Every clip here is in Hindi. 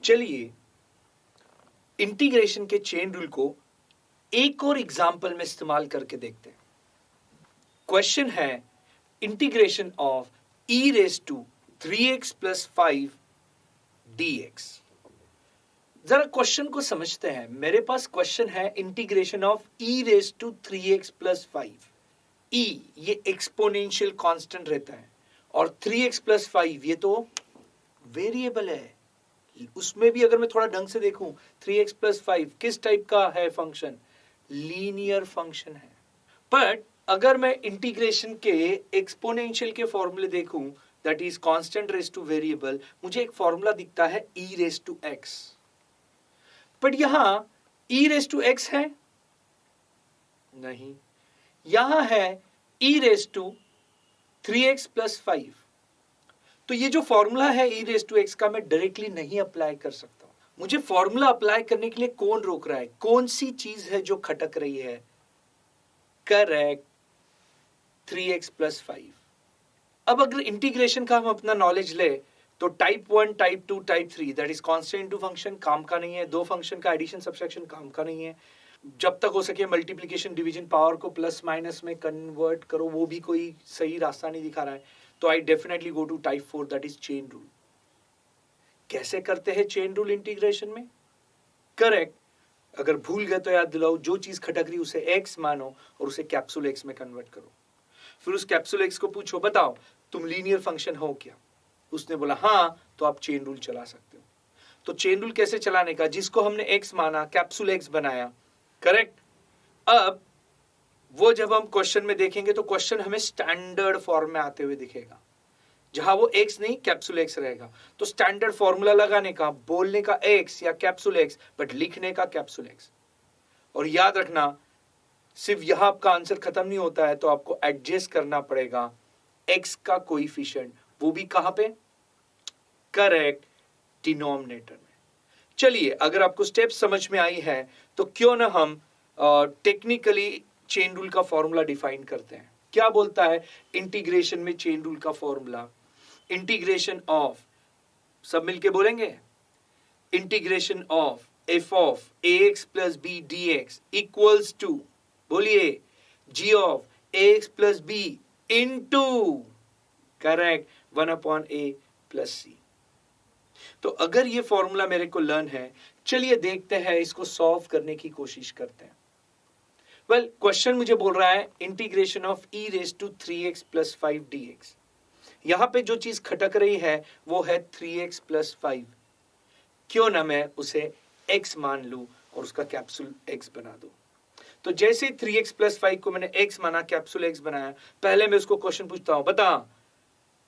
चलिए इंटीग्रेशन के चेन रूल को एक और एग्जाम्पल में इस्तेमाल करके देखते हैं। क्वेश्चन है integration of e raise to 3x plus 5 dx। जरा क्वेश्चन को समझते हैं। मेरे पास क्वेश्चन है integration of e raise to 3x plus 5। e ये एक्सपोनेंशियल कांस्टेंट रहता है और 3x प्लस 5 ये तो वेरिएबल है। उसमें भी अगर मैं थोड़ा ढंग से देखूं 3x प्लस 5 किस टाइप का है फंक्शन? लीनियर फंक्शन है। बट अगर मैं इंटीग्रेशन के एक्सपोनेंशियल के फॉर्मूले देखूं, that is constant raise to variable, मुझे एक फॉर्मूला दिखता है e raise to x। But यहां e रेज टू x है नहीं, यहां है e raise to 3x plus 5। तो ये जो फॉर्मूला है e रेज टू x का मैं डायरेक्टली नहीं अप्लाई कर सकता। मुझे फॉर्मूला अप्लाई करने के लिए कौन रोक रहा है? कौन सी चीज है जो खटक रही है? Correct, 3x plus 5। अब अगर इंटीग्रेशन का हम अपना नॉलेज ले तो type 1, type 2, type 3 that is constant to function काम का नहीं है। दो फंक्शन का एडिशन सब्सट्रैक्शन काम का नहीं है। जब तक हो सके मल्टीप्लिकेशन डिवीजन पावर को प्लस माइनस में कन्वर्ट करो, वो भी कोई सही रास्ता नहीं दिखा रहा है। तो I definitely go to type 4 that is chain rule. कैसे करते हैं चेन रूल इंटीग्रेशन में? करेक्ट, अगर भूल गए तो याद दिलाओ, जो चीज खटक रही उसे x मानो और उसे कैप्सूल x में कन्वर्ट करो। फिर उस कैप्सूल x को पूछो बताओ तुम लीनियर फंक्शन हो क्या? उसने बोला हाँ, तो आप चेन रूल चला सकते हो। तो चेन रूल कैसे चलाने का? जिसको हमने x माना कैप्सूल x बनाया। करेक्ट। अब वो जब हम क्वेश्चन में देखेंगे तो क्वेश्चन हमें स्टैंडर्ड फॉर्म में आते हुए दिखेगा, जहां वो x नहीं कैप्सूल x रहेगा। तो स्टैंडर्ड फॉर्मूला लगाने का, बोलने का x या कैप्सूल x, बट लिखने का कैप्सूल x। और याद रखना सिर्फ यहां आपका आंसर खत्म नहीं होता है, तो आपको एडजस्ट करना पड़ेगा x का कोएफिशिएंट, वो भी कहां पे? करेक्ट, डिनोमिनेटर में। चलिए अगर आपको स्टेप समझ में आई है तो क्यों ना हम टेक्निकली चेन रूल का फॉर्मूला डिफाइन करते हैं। क्या बोलता है इंटीग्रेशन में चेन रूल का फॉर्मूला? इंटीग्रेशन ऑफ, सब मिलके बोलेंगे, integration of f of ax plus b dx equals to, बोलिए, g of ax plus b into, correct, 1 upon a plus c। तो अगर ये फॉर्मूला मेरे को लर्न है, चलिए देखते हैं, इसको सॉल्व करने की कोशिश करते हैं। वेल, क्वेश्चन मुझे बोल रहा है integration of e raise to 3x plus 5 dx। यहां पे जो चीज खटक रही है वो है 3x प्लस 5। क्यों ना मैं उसे x मान लूं और उसका कैप्सूल x बना दूं। तो जैसे 3x प्लस 5 को मैंने x माना, कैप्सूल x बनाया, पहले मैं उसको क्वेश्चन पूछता हूं, बता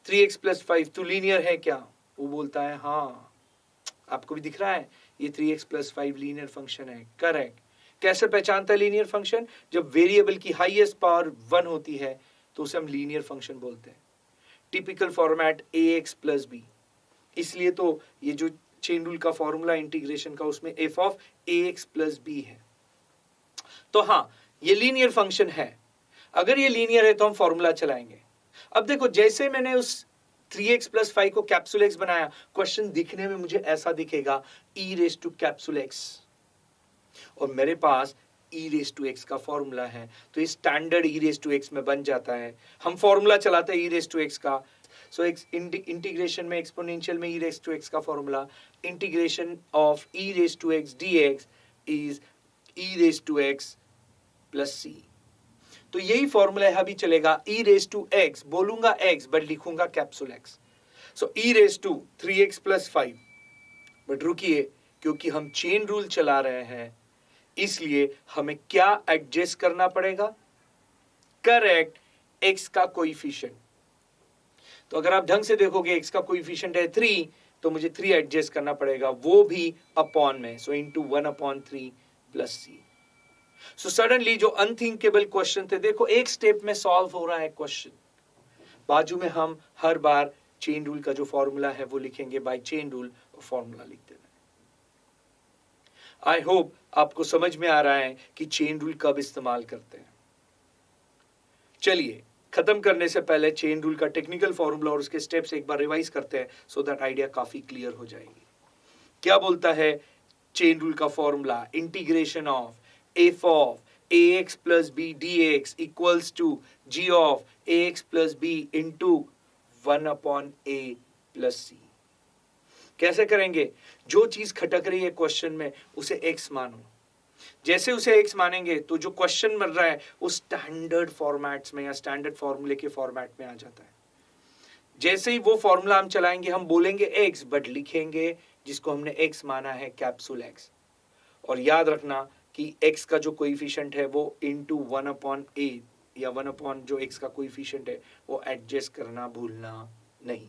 3x प्लस 5 तू लीनियर है क्या? वो बोलता है हाँ। आपको भी दिख रहा है ये 3x प्लस 5 लीनियर फंक्शन है। करेक्ट। कैसे पहचानता है लीनियर फंक्शन? जब वेरिएबल की हाईएस्ट पावर 1 होती है तो उसे हम लीनियर फंक्शन बोलते हैं। Typical format ax plus b। इसलिए तो ये जो चेन रूल का फॉर्मूला इंटीग्रेशन का, उसमें f of ax plus b है। तो हाँ, ये लीनियर फंक्शन है। अगर ये लीनियर है तो हम फॉर्मूला चलाएंगे। अब देखो, जैसे मैंने उस 3x प्लस 5 को कैप्सूल x बनाया, क्वेश्चन दिखने में मुझे ऐसा दिखेगा e raise to capsule x, और मेरे पास e रेज टू x का फॉर्मूला है, तो ये standard e raise to x में बन जाता है। हम फॉर्मूला चलाते हैं e रेज टू x का। सो इंटीग्रेशन में एक्सपोनेंशियल में e रेज टू x का formula, integration of e raise to x dx is e raise to x plus c। तो यही फॉर्मूला है, अभी चलेगा e रेज टू x, बोलूंगा x बट लिखूंगा capsule x। So e raise to 3x plus 5। But रुकिए, क्योंकि हम चेन रूल चला रहे हैं इसलिए हमें क्या एडजस्ट करना पड़ेगा? करेक्ट, x का कोएफिशिएंट। तो अगर आप ढंग से देखोगे x का कोएफिशिएंट है 3, तो मुझे 3 एडजस्ट करना पड़ेगा, वो भी अपॉन में। सो into 1 upon 3 plus c। So suddenly जो अनथिंकेबल क्वेश्चन थे, देखो एक स्टेप में सॉल्व हो रहा है क्वेश्चन। बाजू में हम हर बार चेन रूल का जो फॉर्मूला है वो लिखेंगे बाय चेन रूल, और फॉर्मूला लिख देना। आई होप आपको समझ में आ रहा है कि चेन रूल कब इस्तेमाल करते हैं। चलिए खत्म करने से पहले चेन रूल का टेक्निकल फॉर्मूला और उसके स्टेप्स एक बार रिवाइज करते हैं, सो दैट आइडिया काफी क्लियर हो जाएगी। क्या बोलता है चेन रूल का formula? Integration of F of ax plus B dx equals to g of ax plus B into 1 upon a plus C. कैसे करेंगे? जो चीज खटक रही है क्वेश्चन में उसे x मानो। जैसे उसे x मानेंगे तो जो क्वेश्चन बन रहा है वो स्टैंडर्ड फॉर्मेट्स में या स्टैंडर्ड फॉर्मूले के फॉर्मेट में आ जाता है। जैसे ही वो फॉर्मूला हम चलाएंगे हम बोलेंगे x बट लिखेंगे जिसको हमने x माना है कैप्सूल x। और याद रखना कि x का जो कोएफिशिएंट है वो इंटू 1 अपॉन a या 1 अपॉन जो x का कोएफिशिएंट है वो एडजस्ट करना भूलना नहीं।